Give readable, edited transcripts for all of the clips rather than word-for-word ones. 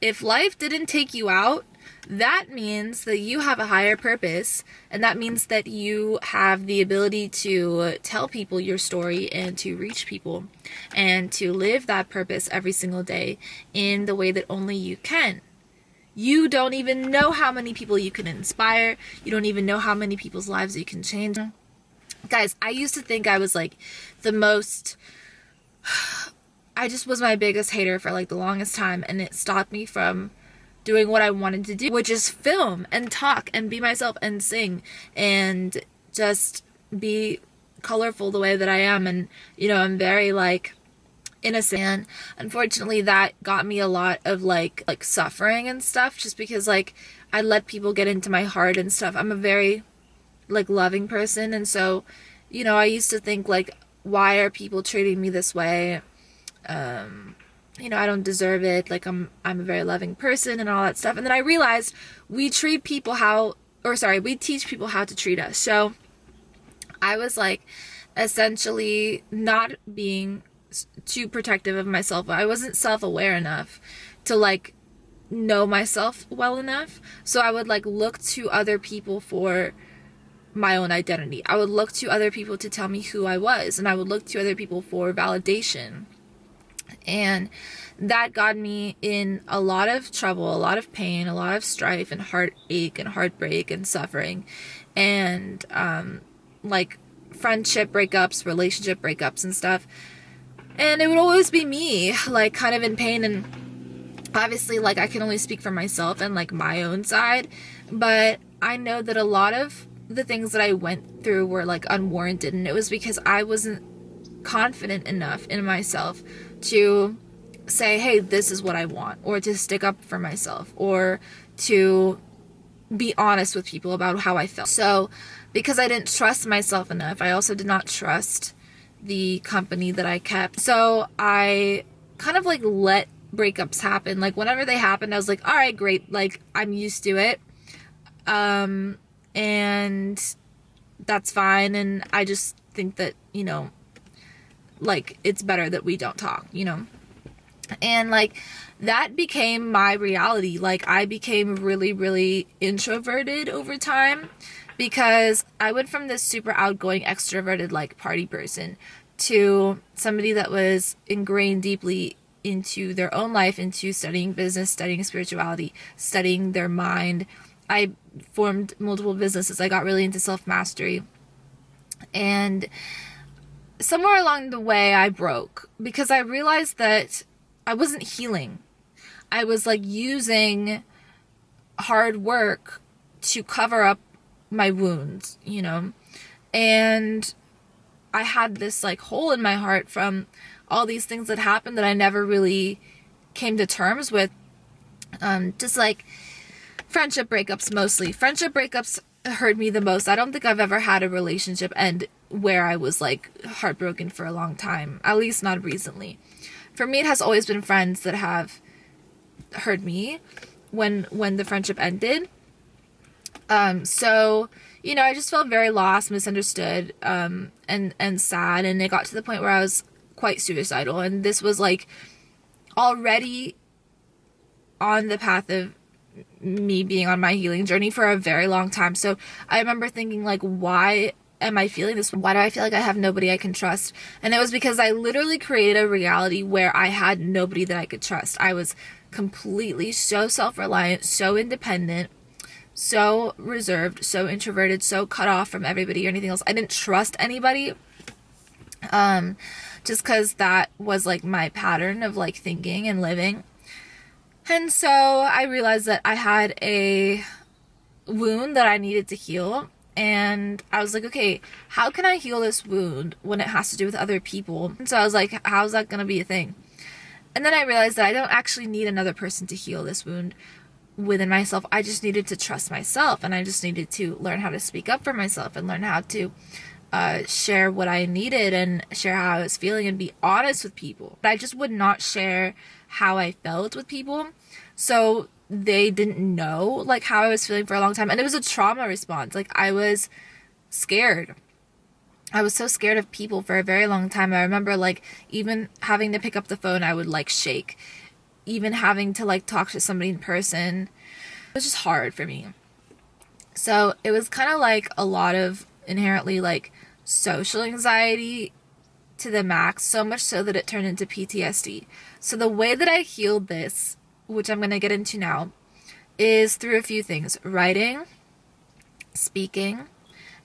if life didn't take you out, that means that you have a higher purpose, and that means that you have the ability to tell people your story and to reach people and to live that purpose every single day in the way that only you can. You don't even know how many people you can inspire. You don't even know how many people's lives you can change. Guys, I used to think I was like the most... I just was my biggest hater for like the longest time, and it stopped me from doing what I wanted to do, which is film and talk and be myself and sing and just be colorful the way that I am. And, you know, I'm very like innocent. And unfortunately that got me a lot of like suffering and stuff, just because like I let people get into my heart and stuff. I'm a very like loving person, and so, you know, I used to think like, why are people treating me this way? You know, I don't deserve it. Like I'm a very loving person and all that stuff. And then I realized we teach people how to treat us. So I was like essentially not being too protective of myself. I wasn't self-aware enough to like know myself well enough. So I would like look to other people for my own identity. I would look to other people to tell me who I was, and I would look to other people for validation. And that got me in a lot of trouble, a lot of pain, a lot of strife and heartache and heartbreak and suffering, and like friendship breakups, relationship breakups and stuff. And it would always be me, like kind of in pain. And obviously like I can only speak for myself and like my own side, but I know that a lot of the things that I went through were like unwarranted, and it was because I wasn't confident enough in myself to say, hey, this is what I want, or to stick up for myself, or to be honest with people about how I felt. So because I didn't trust myself enough, I also did not trust the company that I kept. So I kind of like let breakups happen. Like whenever they happened, I was like, all right, great, like I'm used to it, and that's fine. And I just think that, you know, like it's better that we don't talk, you know. And like that became my reality. Like I became really, really introverted over time, because I went from this super outgoing, extroverted, like party person to somebody that was ingrained deeply into their own life, into studying business, studying spirituality, studying their mind. I formed multiple businesses. I got really into self-mastery. And somewhere along the way I broke, because I realized that I wasn't healing. I was like using hard work to cover up my wounds, you know. And I had this like hole in my heart from all these things that happened that I never really came to terms with. Just like friendship breakups mostly. Friendship breakups hurt me the most. I don't think I've ever had a relationship end where I was like heartbroken for a long time, at least not recently. For me, it has always been friends that have hurt me when the friendship ended. So, you know, I just felt very lost, misunderstood, and sad, and it got to the point where I was quite suicidal. And this was like already on the path of me being on my healing journey for a very long time. So I remember thinking like, why am I feeling this? Why do I feel like I have nobody I can trust? And it was because I literally created a reality where I had nobody that I could trust. I was completely so self-reliant, so independent, so reserved, so introverted, so cut off from everybody or anything else. I didn't trust anybody, just because that was like my pattern of like thinking and living. And so I realized that I had a wound that I needed to heal. And I was like, okay, how can I heal this wound when it has to do with other people? And so I was like, how's that going to be a thing? And then I realized that I don't actually need another person to heal this wound within myself. I just needed to trust myself, and I just needed to learn how to speak up for myself and learn how to share what I needed and share how I was feeling and be honest with people. But I just would not share how I felt with people, so they didn't know like how I was feeling for a long time. And it was a trauma response. Like I was scared. I was so scared of people for a very long time. I remember like even having to pick up the phone, I would like shake. even having to like talk to somebody in person. It was just hard for me. So it was kind of like a lot of inherently like social anxiety to the max, so much so that it turned into PTSD. So the way that I healed this, which I'm going to get into now, is through a few things: writing, speaking,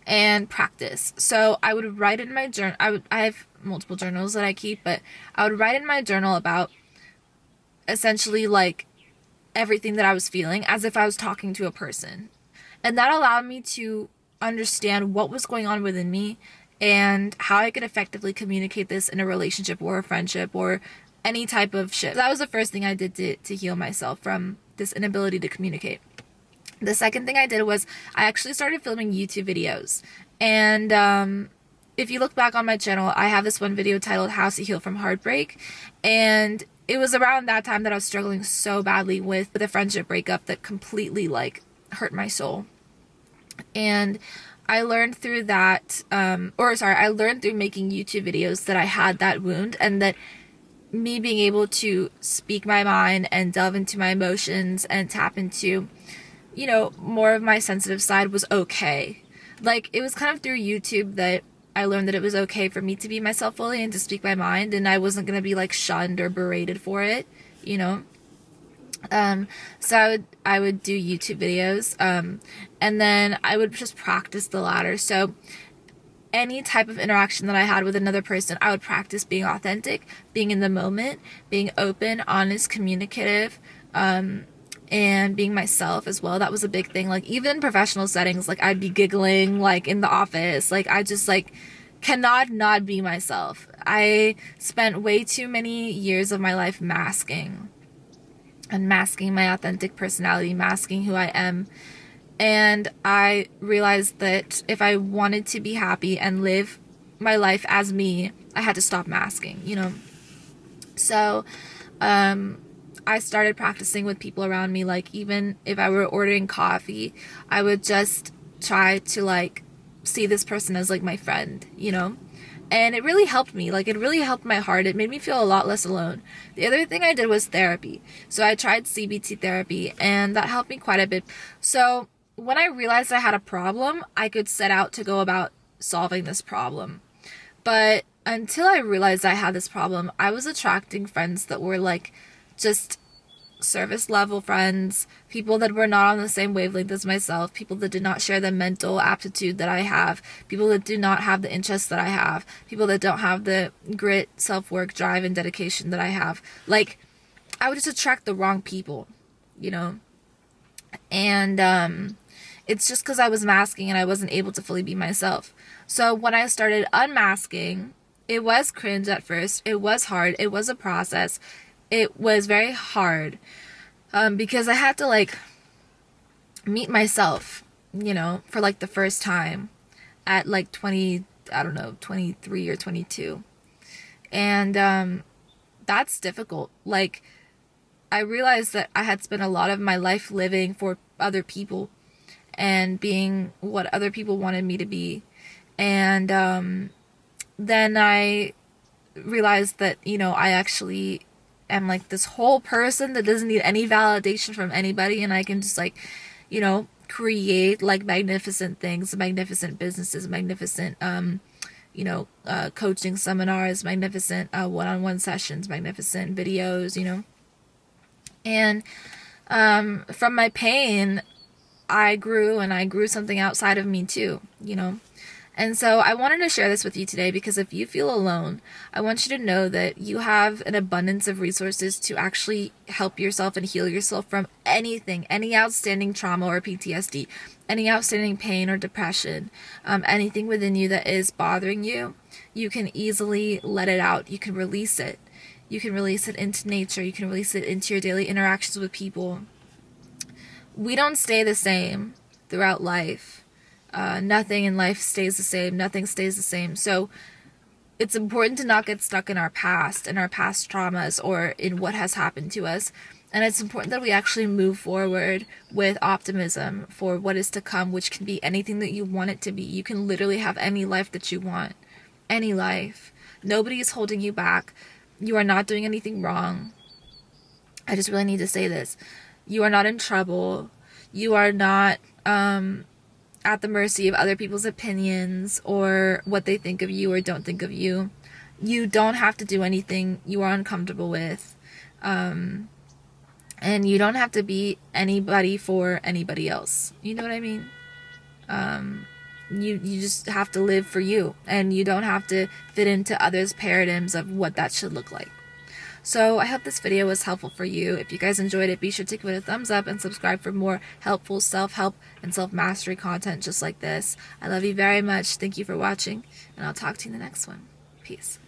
and practice. So I would write in my journal. I have multiple journals that I keep, but I would write in my journal about essentially like everything that I was feeling as if I was talking to a person. And that allowed me to understand what was going on within me and how I could effectively communicate this in a relationship or a friendship or any type of shit. That was the first thing I did to heal myself from this inability to communicate. The second thing I did was I actually started filming YouTube videos. And if you look back on my channel, I have this one video titled How to Heal from Heartbreak. And it was around that time that I was struggling so badly with a friendship breakup that completely like hurt my soul. And I learned through that, I learned through making YouTube videos that I had that wound, and that me being able to speak my mind and delve into my emotions and tap into, you know, more of my sensitive side was okay. Like, it was kind of through YouTube that I learned that it was okay for me to be myself fully and to speak my mind, and I wasn't going to be like shunned or berated for it, you know. So I would do YouTube videos, and then I would just practice the latter. So any type of interaction that I had with another person, I would practice being authentic, being in the moment, being open, honest, communicative, and being myself as well. That was a big thing. Like, even in professional settings, like, I'd be giggling, like, in the office. Like, I just, like, cannot not be myself. I spent way too many years of my life masking my authentic personality, masking who I am. And I realized that if I wanted to be happy and live my life as me, I had to stop masking, you know. So I started practicing with people around me. Like, even if I were ordering coffee, I would just try to like see this person as like my friend, you know. And it really helped me. Like, it really helped my heart. It made me feel a lot less alone. The other thing I did was therapy. So I tried CBT therapy, and that helped me quite a bit. So when I realized I had a problem, I could set out to go about solving this problem. But until I realized I had this problem, I was attracting friends that were like just service level friends, people that were not on the same wavelength as myself, people that did not share the mental aptitude that I have, people that do not have the interests that I have, people that don't have the grit, self-work, drive, and dedication that I have. Like, I would just attract the wrong people, you know. And it's just because I was masking and I wasn't able to fully be myself. So when I started unmasking, it was cringe at first. It was hard. It was a process. It was very hard because I had to like meet myself, you know, for like the first time at like 23 or 22. And that's difficult. Like, I realized that I had spent a lot of my life living for other people and being what other people wanted me to be. And then I realized that, you know, I actually am like this whole person that doesn't need any validation from anybody, and I can just like, you know, create like magnificent things, magnificent businesses, magnificent coaching seminars, magnificent one-on-one sessions, magnificent videos, you know. And from my pain, I grew something outside of me too, you know. And so I wanted to share this with you today because if you feel alone, I want you to know that you have an abundance of resources to actually help yourself and heal yourself from anything, any outstanding trauma or PTSD, any outstanding pain or depression, anything within you that is bothering you. You can easily let it out. You can release it. You can release it into nature. You can release it into your daily interactions with people. We don't stay the same throughout life. Nothing in life stays the same. Nothing stays the same. So it's important to not get stuck in our past and our past traumas or in what has happened to us. And it's important that we actually move forward with optimism for what is to come, which can be anything that you want it to be. You can literally have any life that you want. Any life. Nobody is holding you back. You are not doing anything wrong. I just really need to say this. You are not in trouble. You are not at the mercy of other people's opinions or what they think of you or don't think of you. You don't have to do anything you are uncomfortable with. And you don't have to be anybody for anybody else. You know what I mean? You just have to live for you, and you don't have to fit into others' paradigms of what that should look like. So I hope this video was helpful for you. If you guys enjoyed it, be sure to give it a thumbs up and subscribe for more helpful self-help and self-mastery content just like this. I love you very much. Thank you for watching, and I'll talk to you in the next one. Peace.